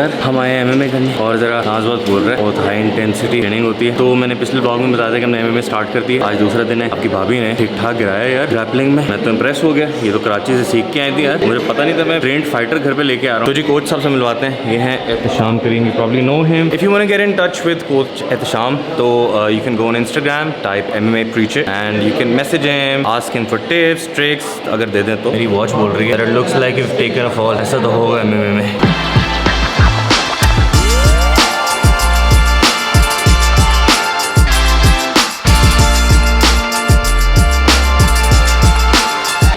यार हम आए MMA करने और जरा नाज बहुत बोल रहा है, बहुत हाई इंटेंसिटी ट्रेनिंग होती है। तो मैंने पिछले ब्लॉग में बताया था कि हमने MMA स्टार्ट कर दिया। आज दूसरा दिन है। आपकी भाभी ने ठीक ठाक गिराया यार ग्रैपलिंग में। मैं तो इंप्रेस हो गया। ये तो कराची से सीख के आई थी यार, मुझे पता नहीं था मैं ट्रेंड फाइटर घर पे लेके आ रहा हूँ। तो जी कोच साहब से मिलवाते हैं। ये हैं Ehtesham Karim, you probably know him. If you want to get in touch with coach Ehtesham तो you can go on Instagram, type MMA preacher and you can message him, ask him for tips, tricks अगर दे दें तो। मेरी watch बोल रही है, it looks like you've taken a fall। ऐसा तो होगा MMA में।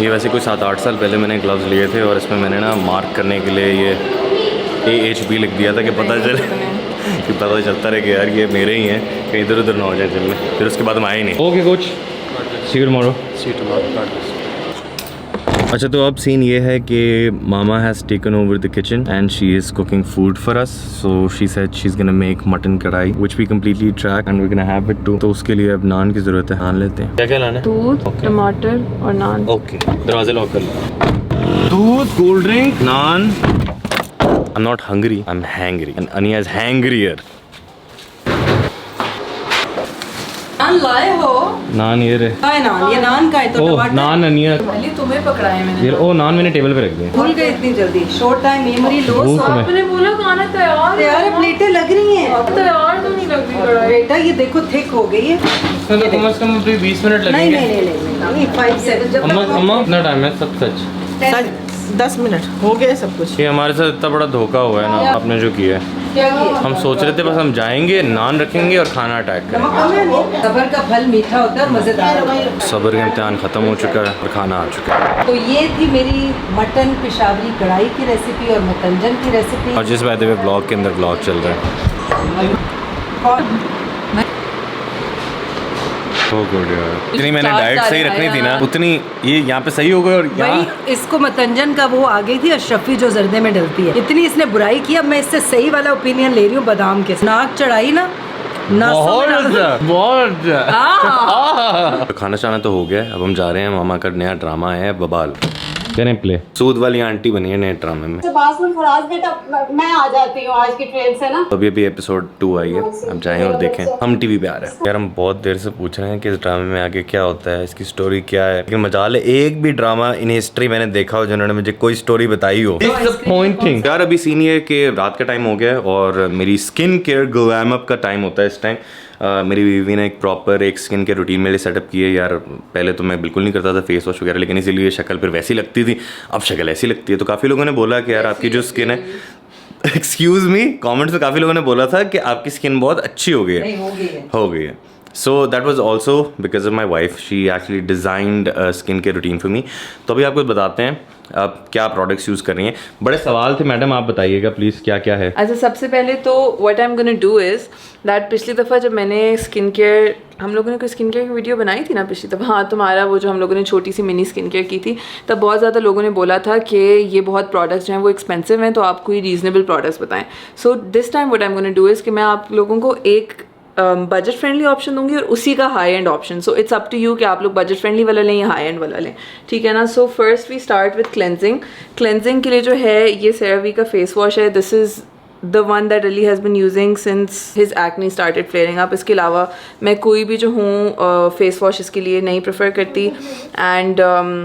ये वैसे कोई 7-8 साल पहले मैंने ग्लव्स लिए थे और इसमें मैंने ना मार्क करने के लिए ये AHB लिख दिया था कि पता चले कि पता चलता रहे कि यार ये मेरे ही हैं, कहीं इधर उधर ना हो जाए दिन में। फिर उसके बाद हम आए नहीं। Okay coach, see you tomorrow. अच्छा तो अब सीन ये है कि mama has taken over the kitchen and she is cooking food for us. So she said she is gonna make mutton kadhai which we completely track and we gonna have it too. तो उसके लिए अब नान की ज़रूरत है। नान लेते हैं। क्या क्या लाना है? दूध, टमाटर और नान। ओके, दरवाजे लॉक कर लो। दूध, cold drink, naan. I'm not hungry, I'm hangry and Ania is hangrier. Naan लाए हो? नान ये रहे। हाय नान, ये नान का है तो टमाटर। नान अनिया। पहले तुम्हें पकड़ाए मैंने। ये नान मैंने टेबल पे रख दिए। भूल गए इतनी जल्दी। Short time memory loss. आपने बोला खाना तैयार है, प्लेटें लग रही हैं। अब तैयार तो नहीं लग रही कढ़ाई। बेटा ये देखो थिक हो गई है। तो कम से कम 20 मिनट लगेंगे। नहीं 5-7 जब तक अम्मा कितना टाइम है? सच 10 मिनट हो गए सब कुछ। ये हमारे साथ इतना बड़ा धोखा हुआ है ना आपने जो किया है। क्या किया? हम सोच रहे थे बस हम जाएंगे, नान रखेंगे और खाना अटैक करेंगे। सब्र का फल मीठा होता है, मजेदार होता है। सब्र का इम्तिहान ख़त्म हो चुका है और खाना आ चुका है। तो ये थी मेरी मटन पेशावरी कढ़ाई की रेसिपी और मतंजन की रेसिपी। और जिस बात में ब्लॉग के अंदर ब्लॉग चल रहा है। So good यार। जितनी मैंने डाइट सही रखनी थी ना उतनी ये यहाँ पे सही हो गई। और भाई इसको मतंजन का वो आ गई थी अशरफी जो जर्दे में डलती है। इतनी इसने बुराई की, अब मैं इससे सही वाला ओपिनियन ले रही हूँ बादाम के। नाक चढ़ाई ना बहुत तो खाना शाना तो हो गया। अब हम जा रहे हैं। मामा का नया ड्रामा है बबाल। करें प्ले। सूद वाली आंटी बनी है नए ड्रामे में। फराज बेटा मैं आ जाती हूँ आज की ट्रेन से ना। अभी अभी एपिसोड 2 आई है। अब जाएं और देखें। हम टीवी पे आ रहे हैं यार। हम बहुत देर से पूछ रहे हैं कि इस ड्रामे में आगे क्या होता है, इसकी स्टोरी क्या है। लेकिन मजाल है एक भी ड्रामा इन हिस्ट्री मैंने देखा हो जिन्होंने मुझे कोई स्टोरी बताई हो। डिसअपॉइंटिंग यार। अभी सीन ये कि रात का टाइम हो गया है और मेरी स्किन केयर ग्लैम अप का टाइम होता है इस टाइम। मेरी बीवी ने एक प्रॉपर एक स्किन केयर रूटीन मेरे लिए सेटअप की है यार। पहले तो मैं बिल्कुल नहीं करता था फेस वॉश वगैरह, लेकिन इसीलिए शक्ल फिर वैसी लगती थी। अब शक्ल ऐसी लगती है। तो काफ़ी लोगों ने बोला कि यार आपकी जो स्किन है, एक्सक्यूज मी, कमेंट्स में काफ़ी लोगों ने बोला था कि आपकी स्किन बहुत अच्छी हो गई है। हो गई है। So that was also because of my wife. She actually designed skin care routine for me. तो अभी आपको बताते हैं आप क्या प्रोडक्ट्स यूज़ कर रही हैं। बड़े सवाल थे मैडम, आप बताइएगा प्लीज़ क्या क्या है। अच्छा सबसे पहले तो what I am gonna do is that पिछली दफ़ा जब मैंने स्किन केयर, हम लोगों ने कोई स्किन केयर की वीडियो बनाई थी ना पिछली दफ़ा। हाँ तुम्हारा वो जो हम लोगों ने छोटी सी मिनी स्किन केयर की थी, तब बहुत ज़्यादा लोगों ने बोला था कि ये बहुत प्रोडक्ट्स जो हैं वो एक्सपेंसिव हैं, तो आप कोई रीज़नेबल प्रोडक्ट्स बताएं। So this time what I am gonna do is कि मैं आप लोगों को एक बजट फ्रेंडली ऑप्शन दूंगी और उसी का high end option. So it's up to you कि आप लोग बजट फ्रेंडली वाला लें या हाई एंड वाला लें, ठीक है ना। So first we start with cleansing. Cleansing के लिए जो है ये CeraVe का फेस वॉश है। This is the one that Ali has been using since his acne started flaring up. इसके अलावा मैं कोई भी जो हूँ फेस वॉश इसके लिए नहीं प्रेफर करती। एंड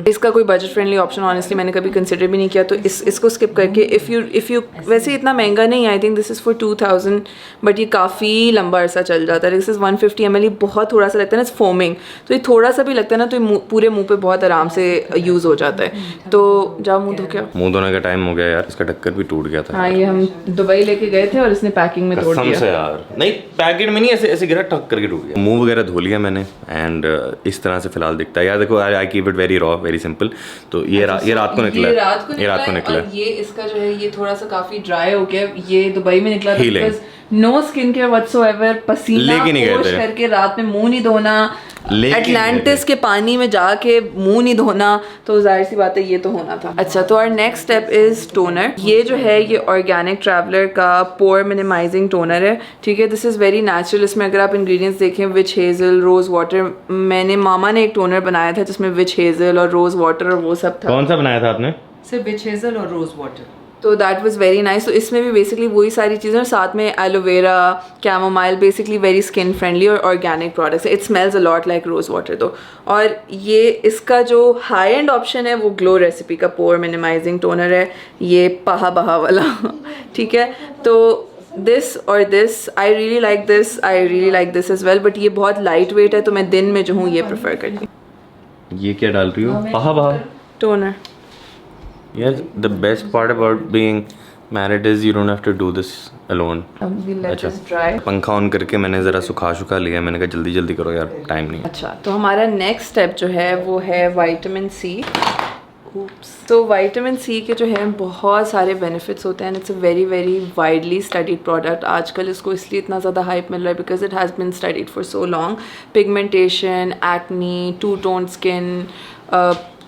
इसका कोई बजट फ्रेंडली ऑप्शन ऑनेस्टली मैंने कभी कंसिडर भी नहीं किया, तो इसको स्किप करके इफ़ यू वैसे इतना महंगा नहीं, I think this is for 2000, but ये काफ़ी लंबा अरसा चल जाता है। This is 150 ml। बहुत थोड़ा सा लगता है ना, इट्स फोमिंग, तो ये थोड़ा सा भी लगता है ना तो ये पूरे मुँह पे बहुत आराम से यूज़ हो जाता है। तो जाओ मुँह धो के। मुँह धोने का टाइम हो गया यार। इसका ढक्कन भी टूट गया था। हाँ ये हम दुबई लेके गए थे और इसने पैकिंग में तोड़ दिया। से यार नहीं, पैकेट में नहीं, ऐसे ऐसे गिरा टक करके टूट गया। मुंह वगैरह धो लिया मैंने एंड इस तरह से फिलहाल दिखता है यार। देखो I keep it very raw, very simple. तो ये रात को निकला, ये रात को निकला। ये इसका जो है ये थोड़ा सा काफी ड्राई हो गया। ये दुबई में निकला था। No skin care whatsoever. पसीना पोंछ करके रात में मुंह नहीं धोना, एटलांटिस के पानी में जाके मुंह नहीं धोना, तो जाहिर सी बात है ये तो होना था। अच्छा तो और नेक्स्ट स्टेप इज टोनर। ये जो है ये ऑर्गेनिक ट्रैवलर का पोर मिनिमाइजिंग टोनर है, ठीक है। This is very natural. इसमें अगर आप इंग्रेडिएंट्स देखें, विच हेज़ल, रोज़ वाटर। मैंने मामा ने एक टोनर बनाया था जिसमें विच हेज़ल और रोज़ वाटर और वो सब था। कौन सा बनाया था आपने? सिर्फ विच हेज़ल और रोज़ वाटर। तो दैट वाज वेरी नाइस। तो इसमें भी बेसिकली वही सारी चीज़ें और साथ में aloe vera, chamomile, basically very skin friendly और ऑर्गेनिक प्रोडक्ट्स है। It smells a lot like rose water. तो और ये इसका जो हाई एंड ऑप्शन है वो ग्लो रेसिपी का पोर मिनिमाइजिंग टोनर है, ये पहा बहा वाला ठीक है। तो दिस और this I really like this as well, but ये बहुत लाइट वेट है तो मैं दिन में जो हूँ ये प्रेफर करती हूँ। ये क्या डाल रही हो? पहा बहा toner. Yes, the best part about being married is you don't have to do this alone. अच्छा, पंखा ऑन करके मैंने ज़रा सुखा लिया, मैंने कहा जल्दी जल्दी करो यार, टाइम नहीं है। अच्छा, तो हमारा नेक्स्ट स्टेप जो है वो है विटामिन सी। तो विटामिन सी के जो है बहुत सारे बेनिफिट्स होते हैं। It's a very very widely studied product. आजकल इसको इसलिए इतना ज़्यादा हाइप मिल रहा है because it has been studied for so long. Pigmentation, acne, to tone skin,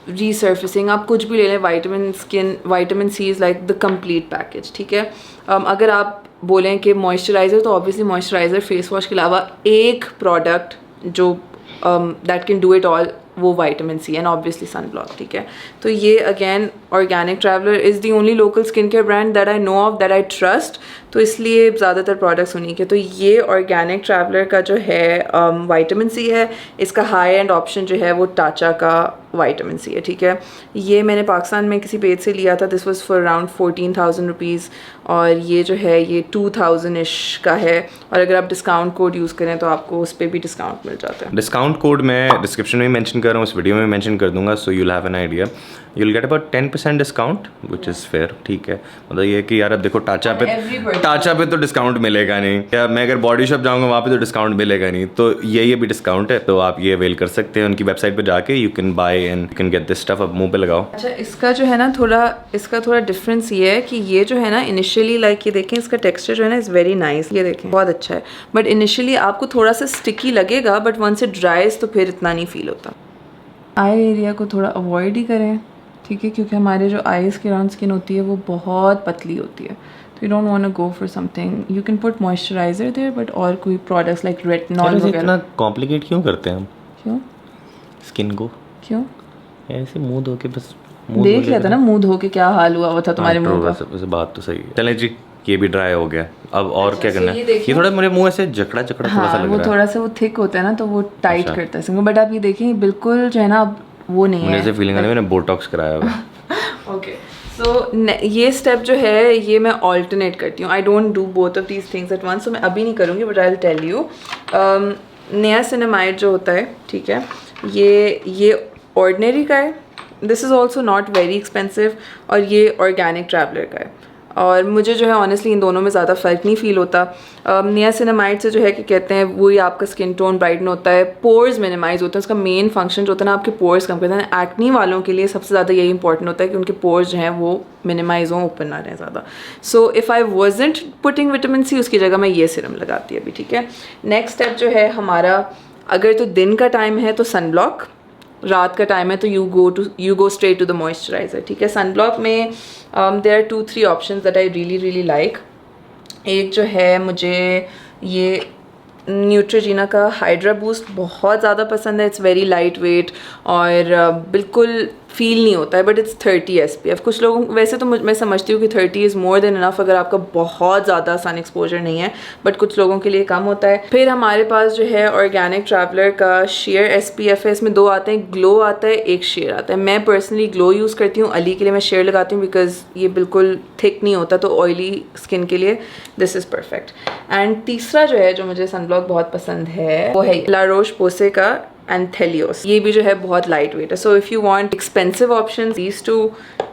resurfacing, आप कुछ भी ले लें, vitamin C is like the complete package, ठीक है। अगर आप बोलें कि मॉइस्चराइज़र, तो ऑब्वियसली मॉइस्चराइज़र फेस वॉश के अलावा एक प्रोडक्ट जो that can do it all वो vitamin C and obviously sun block, ठीक है। तो ये again Organic Traveler is the only local skin care brand that I know of, that I trust, तो इसलिए ज़्यादातर प्रोडक्ट्स उन्हीं के। तो ये ऑर्गेनिक ट्रैवलर का जो है विटामिन सी है, इसका हाई एंड ऑप्शन जो है वो टाचा का विटामिन सी है, ठीक है। ये मैंने पाकिस्तान में किसी पेज से लिया था, this was for around 14,000 rupees, और ये जो है ये 2,000 इश का है, और अगर आप डिस्काउंट कोड यूज़ करें तो आपको उस पर भी डिस्काउंट मिल जाता है। डिस्काउंट कोड मैं डिस्क्रिप्शन में मेंशन कर रहा हूँ, इस वीडियो में मेंशन कर दूंगा, so you'll have an idea, you'll get about 10% discount which is fair, ठीक है। मतलब ये कि यार अब देखो टाचा पे तो डिस्काउंट मिलेगा नहीं, या मैं अगर बॉडी शॉप जाऊँगा वहाँ पे तो डिस्काउंट मिलेगा नहीं, तो ये भी डिस्काउंट है, तो आप ये अवेल कर सकते हैं उनकी वेबसाइट पर जाके, you can buy and you can get this stuff. अब मुँह पे लगाओ। अच्छा, इसका जो है ना थोड़ा डिफरेंस ये है कि ये जो है ना इनिशियली लाइक ये देखें, इसका टेक्सचर जो है ना इज़ वेरी नाइस, ये देखें बहुत अच्छा है, बट इनिशियली आपको थोड़ा सा स्टिकी लगेगा, बट वंस इट ड्राइज तो फिर इतना नहीं फील होता। आई एरिया को थोड़ा अवॉइड ही करें, ठीक है, क्योंकि हमारे जो आईज के अराउंड स्किन होती है वो बहुत पतली होती है, तो you don't want to go for something, you can put moisturiser there, but और कोई प्रोडक्ट्स लाइक रेटिनॉल वगैरह। इतना कॉम्प्लिकेट क्यों करते हैं हम क्यों स्किन को? क्यों ऐसे मुंह धो के बस देख लिया था ना मुंह धो के क्या हाल हुआ था तुम्हारे मुंह का। वैसे बात तो सही है। चलें जी, ये भी ड्राई हो गया, अब और क्या करना है? ये थोड़ा मेरे मुंह ऐसे जकड़ा थोड़ा सा लग रहा है। वो थोड़ा सा वो थिक होता है ना, तो वो टाइट करता है सिंगल, बट आप ये देखें बिल्कुल जो है ना अब वो नहीं है। मुझे ऐसे फीलिंग आ रही है मैंने बोटॉक्स कराया हुआ। ओके, सो ये स्टेप जो है ये मैं ऑल्टरनेट करती हूँ, I don't do both of these things at once, तो मैं अभी नहीं करूँगी, but I will tell you. Niacinamide जो होता है, ठीक है, ये ऑर्डिनरी का है, this is also not very expensive, और ये ऑर्गेनिक ट्रैवलर का है, और मुझे जो है ऑनेस्टली इन दोनों में ज़्यादा फ़र्क नहीं फ़ील होता। नियासिनामाइड से जो है कि कहते हैं वही आपका स्किन टोन ब्राइटन होता है, पोर्स मिनिमाइज़ होते हैं, उसका मेन फंक्शन जो होता है ना आपके पोर्स कम करते हैं। एक्नी वालों के लिए सबसे ज़्यादा यही इंपॉर्टेंट होता है कि उनके पोर्स जो हैं वो मिनिमाइज़ हों, ओपन ना रहें ज़्यादा। So if I wasn't putting vitamin C, उसकी जगह मैं ये सीरम लगाती है अभी, ठीक है। नेक्स्ट स्टेप जो है हमारा, अगर तो दिन का टाइम है तो सन ब्लॉक, रात का टाइम है तो you go straight to the moisturiser, ठीक है। सन ब्लॉक में there are 2-3 options that I really like. एक जो है मुझे ये न्यूट्रोजीना का हाइड्रा बूस्ट बहुत ज़्यादा पसंद है, इट्स वेरी लाइट वेट और बिल्कुल फील नहीं होता है, बट इट्स 30 SPF। कुछ लोगों वैसे तो मैं समझती हूँ कि 30 इज़ मोर देन इनफ अगर आपका बहुत ज़्यादा सन एक्सपोजर नहीं है, बट कुछ लोगों के लिए कम होता है। फिर हमारे पास जो है ऑर्गेनिक ट्रैवलर का शेयर SPF है, इसमें 2 आते हैं, ग्लो आता है, एक शेयर आता है। मैं पर्सनली ग्लो यूज़ करती हूँ, अली के लिए मैं शेयर लगाती हूँ बिकॉज ये बिल्कुल थिक नहीं होता, तो ऑयली स्किन के लिए दिस इज़ परफेक्ट। एंड तीसरा जो है जो मुझे सनब्लॉक बहुत पसंद है वो है ला रोश पोसे का एंथेलियोस, ये भी जो है बहुत लाइट वेट है। So if you want expensive option these two,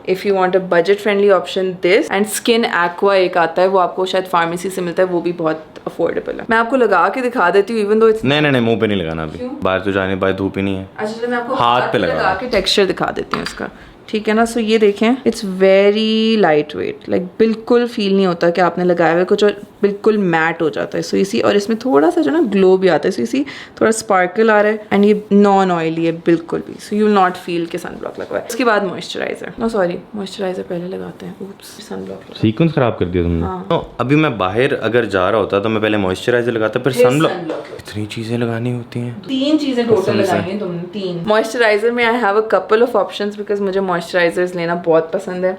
if you want a budget friendly option this, and skin aqua एक आता है, वो आपको शायद फार्मेसी से मिलता है, वो भी बहुत अफोर्डेबल है। मैं आपको लगा के दिखा देती हूँ, इवन दो नहीं मुंह पे नहीं लगाना अभी, बाहर तो जाने बाहर धूप ही नहीं है। अच्छा, मैं आपको हाथ पे लगा के टेक्सचर दिखा देती हूँ इसका, ठीक है ना। सो ये देखें, it's very light weight, like बिल्कुल फील नहीं होता कि आपने लगाया हुआ कुछ, और बिल्कुल मैट हो जाता है। सो इसी, और इसमें थोड़ा सा जो ना ग्लो भी आता है, सो इसी थोड़ा स्पार्कल आ रहा है, एंड ये नॉन ऑयली है बिल्कुल भी, so you will not feel के सन ब्लॉक लगा है। उसके बाद मॉइस्चराइजर, नो सॉरी मॉइस्चराइजर पहले लगाते हैं, ऊप्स सन ब्लॉक सीक्वेंस खराब कर दिया तुमने। हाँ। अभी मैं बाहर अगर जा रहा होता तो मैं पहले मॉइस्चराइजर लगाता, फिर सन ब्लॉक। इतनी चीजें लगानी होती हैं, 3 चीजें टोटल लगानी है तुमने, 3 मॉइस्चराइजर में I have a couple of options because मुझे मॉइस्चराइजर्स लेना बहुत पसंद है।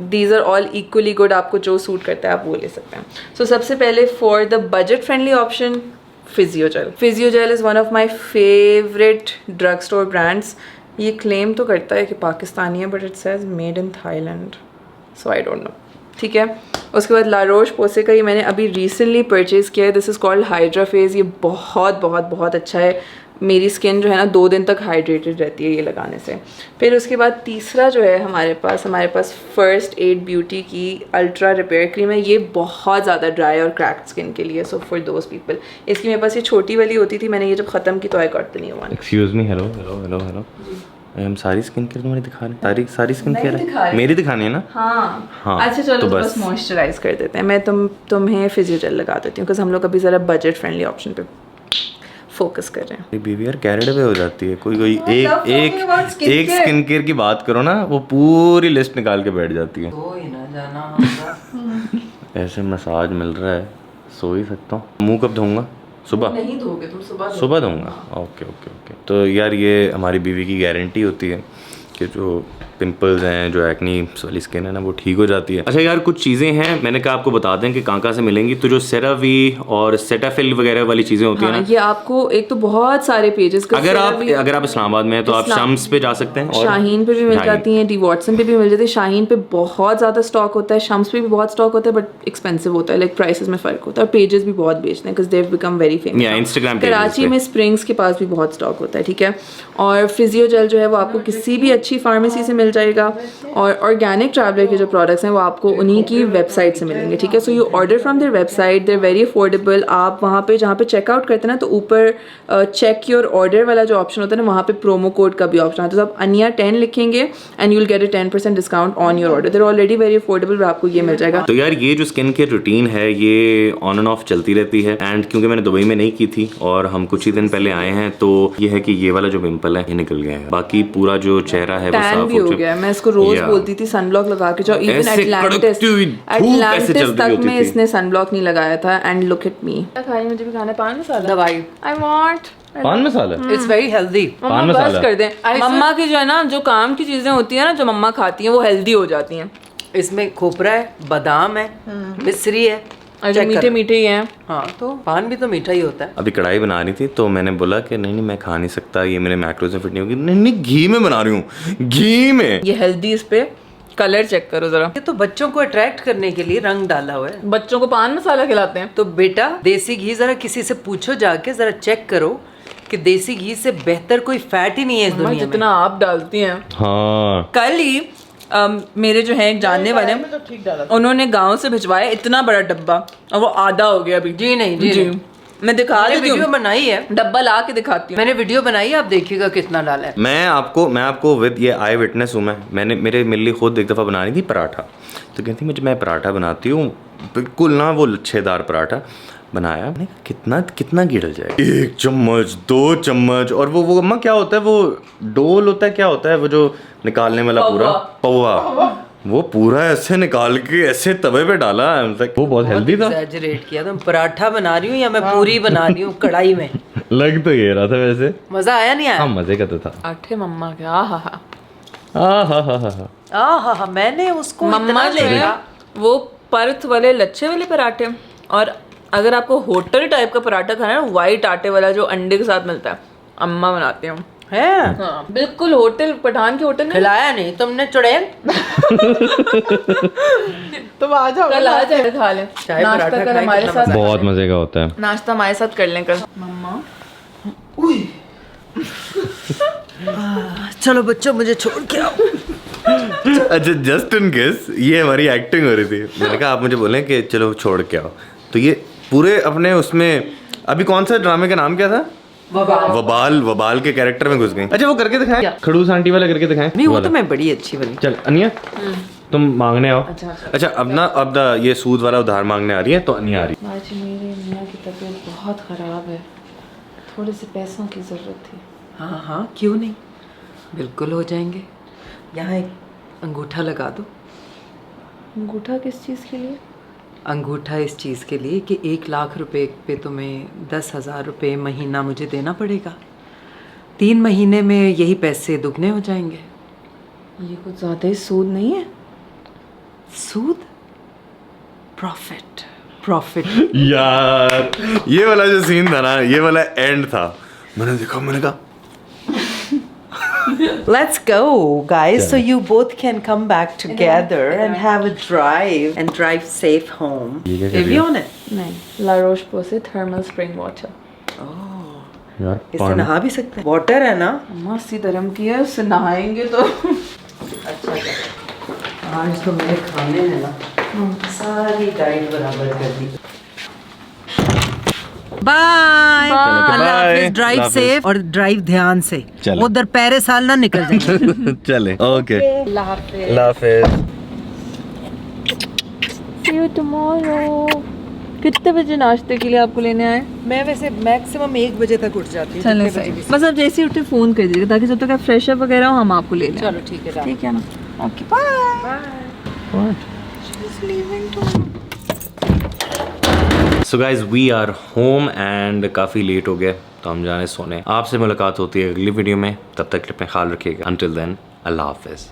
These are all equally good, आपको जो सूट करता है आप वो ले सकते हैं। सो सबसे पहले for the budget friendly option Physiogel. Physiogel is one of my favourite drug store brands. ये क्लेम तो करता है कि पाकिस्तानी है but it says made in Thailand, so I don't know, ठीक है। उसके बाद ला रोश पोसे का ये मैंने अभी रिसेंटली परचेज़ किया है, this is called hydra phase. ये बहुत बहुत बहुत अच्छा है, मेरी स्किन जो है ना 2 दिन तक हाइड्रेटेड रहती है ये लगाने से। फिर उसके बाद तीसरा जो है हमारे पास फर्स्ट एड ब्यूटी की अल्ट्रा रिपेयर क्रीम है। ये बहुत ज़्यादा ड्राई और क्रैक्ड स्किन के लिए, सो फॉर दोज पीपल। इसकी मेरे पास ये छोटी वाली होती थी, मैंने ये जब ख़त्म की तो I got the new one. Excuse me, hello hello hello hello, हम सारी स्किन केयर तुम्हारी दिखा रहे हैं? सारी स्किन केयर है मेरी दिखानी है ना? हाँ अच्छा चलो तो तो बस मॉइस्चराइज कर देते हैं। मैं तुम्हें फिजियोजेल लगा देती हूँ बिकॉज हम लोग अभी ज़रा बजट फ्रेंडली ऑप्शन पे फोकस कर रहे हैं। बीवी यार कैरेड अवे हो जाती है, कोई एक स्किन केयर की बात करो ना वो पूरी लिस्ट निकाल के बैठ जाती है। तो ही ना जाना ऐसे मसाज मिल रहा है, सो ही सकता हूँ। मुंह कब धोऊंगा? सुबह? नहीं धोगे तुम, सुबह दूंगा। Okay okay okay. तो यार ये हमारी बीवी की गारंटी होती है कि जो पिंपल्स हैं, जो एक्नी वाली स्किन है ना, वो ठीक हो जाती है। अच्छा यार कुछ चीज़ें हैं, मैंने कहा आपको बता दें कि कहाँ से मिलेंगी। तो जो सेरावी और सेटाफिल वगैरह वाली चीज़ें होती हैं ना, ये आपको एक तो बहुत सारे पेजेस का, अगर आप इस्लामाबाद में हैं तो आप शम्स पे जा सकते हैं, और शाहीन पे भी मिल जाती हैं, डी वॉटसन पे भी मिल जाती है। शाहीन पे बहुत ज़्यादा स्टॉक होता है, शम्स पे भी बहुत स्टॉक होता है बट एक्सपेंसिव होता है, लाइक प्राइसेस में फ़र्क होता है। और पेजेस भी बहुत बेचते हैं because they have become very famous. Instagram Karachi में स्प्रिंग्स के पास भी बहुत स्टॉक होता है, ठीक है। और फिजियोजेल जो है वो आपको किसी भी अच्छी फार्मेसी से मिल जाएगा, और ऑर्गेनिक ट्रैवलर के जो प्रोडक्ट्स हैं वो आपको उन्हीं की वेबसाइट से मिलेंगे, ठीक है। So you order from their website, they're very affordable. आप वहाँ पे जहाँ पे चेकआउट करते हैं ना तो ऊपर चेक योर ऑर्डर वाला जो ऑप्शन होता है ना, वहाँ पे प्रोमो कोड का भी ऑप्शन आता है। तो आप अनिया 10 लिखेंगे and you will get a 10% discount on your order. They're already very affordable और आपको ये मिल जाएगा। तो यार ये जो स्किन केयर रूटीन है ये ऑन एंड ऑफ चलती रहती है, एंड क्योंकि मैंने दुबई में नहीं की थी और हम कुछ ही दिन पहले आए हैं, तो ये है कि ये वाला जो पिंपल है ये निकल गया है, बाकी पूरा जो चेहरा है वो साफ हो गया। मैं इसको रोज बोलती थी सनब्लॉक लगा के जाओ। इवन एटलांटिस तक में इसने सनब्लॉक नहीं लगाया था। एंड लुक एट मी, खाई मुझे भी खाना पान मसाला दवाई आई वांट पान मसाला। It's very healthy. पान मसाला कर दें। मम्मा की जो है ना, जो काम की चीजें होती है ना, जो मम्मा खाती हैं वो हेल्दी हो जाती हैं। इसमें खोपरा है, बादाम है, मिश्री है, जो मीठे मीठे ही हैं। हाँ तो पान भी तो मीठा ही होता है। अभी कढ़ाई बना रही थी तो मैंने बोला कि नहीं मैं खा नहीं सकता, ये मेरे मैक्रोज में फिट नहीं होगी। नहीं घी में बना रही हूँ, घी में। ये हेल्दी, इस पे कलर चेक करो जरा। ये तो बच्चों को अट्रैक्ट करने के लिए रंग डाला हुआ है। बच्चों को पान मसाला खिलाते हैं। तो बेटा देसी घी जरा किसी से पूछो जाके, जरा चेक करो कि देसी घी से बेहतर कोई फैट ही नहीं है इस दुनिया में। जितना आप डालती हैं। हाँ कल ही मेरे जो है एक जानने वाले, उन्होंने गांव से भिजवाया इतना बड़ा डब्बा और वो आधा हो गया अभी। जी नहीं जी नहीं। मैं दिखा देती हूँ, वीडियो बनाई है, डब्बा ला के दिखाती हूँ। मैंने वीडियो बनाई है, आप देखिएगा कितना डाला है। मैं आपको विद ये आई विटनेस हूँ। मैंने मेरे लिए खुद एक दफ़ा बनानी थी पराठा, तो कहती मुझे मैं पराठा बनाती हूँ बिल्कुल ना वो लच्छेदार पराठा बनाया। मैंने कहा कितना गिर जाएगा, 1 चम्मच 2 चम्मच। और वो अम्मा क्या होता है, वो डोल होता है, क्या होता है वो जो निकालने वाला पूरा पौवा, वो पूरा ऐसे निकाल के ऐसे तवे पे डाला। वो बहुत हेल्दी था। एग्जैजरेट किया। तुम पराठा बना रही हूँ या मैं पूरी बना रही हूँ कढ़ाई में? लग तो ये रहा था वैसे। मजा आया नहीं आया? हाँ मजे का तो था। आठे मम्मा के हा मैंने उसको मम्मा जो है वो परथ वाले लच्छे वाले पराठे, और अगर आपको होटल टाइप का पराठा खाना है, वाइट आटे वाला जो अंडे के साथ मिलता है, अम्मा बनाते हैं है। हाँ, बिल्कुल होटल, पठान के होटल में। खिलाया नहीं तुमने चुड़ैल? तुम आ जाओ, कल आ जाए खा लें। चाय पराठा कल हमारे साथ बहुत मजे का होता है। नाश्ता हमारे साथ कर लें कल। मम्मा चलो बच्चों मुझे छोड़ के आओ। अच्छा जस्ट इन केस ये हमारी एक्टिंग हो रही थी, मैंने कहा आप मुझे बोलें कि चलो छोड़ के आओ, तो ये पूरे अपने उसमें अभी कौन सा ड्रामे का नाम क्या था, वबाल के कैरेक्टर में घुस गई। अच्छा वो करके दिखाएं, खड़ूस आंटी वाला करके दिखाएं। नहीं वो तो मैं बड़ी अच्छी बनी। चल अनिया तुम मांगने आओ। अच्छा अब ये सूद वाला उधार मांगने आ रही है, तो अनिया आ रही है। आज मेरे मियाँ की तबीयत बहुत ख़राब है, थोड़े से पैसों की ज़रूरत थी। हाँ क्यों नहीं, बिल्कुल हो जाएंगे। यहाँ एक अंगूठा लगा दो। अंगूठा किस चीज़ के लिए? अंगूठा इस चीज़ के लिए कि 1 लाख रुपए पे तुम्हें 10,000 रुपये महीना मुझे देना पड़ेगा। 3 महीने में यही पैसे दुगने हो जाएंगे। ये कुछ ज़्यादा ही सूद नहीं है? सूद, प्रॉफिट, प्रॉफिट। यार ये वाला जो सीन था ना, ये वाला एंड था, मैंने देखा, मैंने कहा Let's go, guys. So you both can come back together and have a drive and drive safe home. ये क्या कर रही Evian है? नहीं, La Roche Posay thermal spring water. यार इससे नहा भी सकते हैं। वाटर है ना? मस्त ही गर्म किया है, उससे नहाएंगे तो अच्छा कर। आज तो मेरे खाने में ना सारी डाइट बराबर कर दी। बाय। Bye. ड्राइव अल्लाह सेफ और ड्राइव ध्यान से। चलो। उधर पैरे साल ना निकल जाए। चले, ओके, अल्लाह हाफिज़। अल्लाह हाफिज़। See you tomorrow. कितने बजे नाश्ते के लिए आपको लेने आए? मैं वैसे मैक्सिमम 1 बजे तक उठ जाती हूँ। चलो जितने सही, बजे भी। बस आप जैसे ही उठे फ़ोन कर दीजिएगा ताकि जब तक आप फ्रेश अप वगैरह हो हम आपको ले लें। चलो ठीक है। ठीक है ना? Okay bye. So guys we are home and काफ़ी लेट हो गया, तो हम जाने सोने। आपसे मुलाकात होती है अगली वीडियो में, तब तक अपना ख्याल रखिएगा। अंटिल देन, अल्लाह हाफिज़।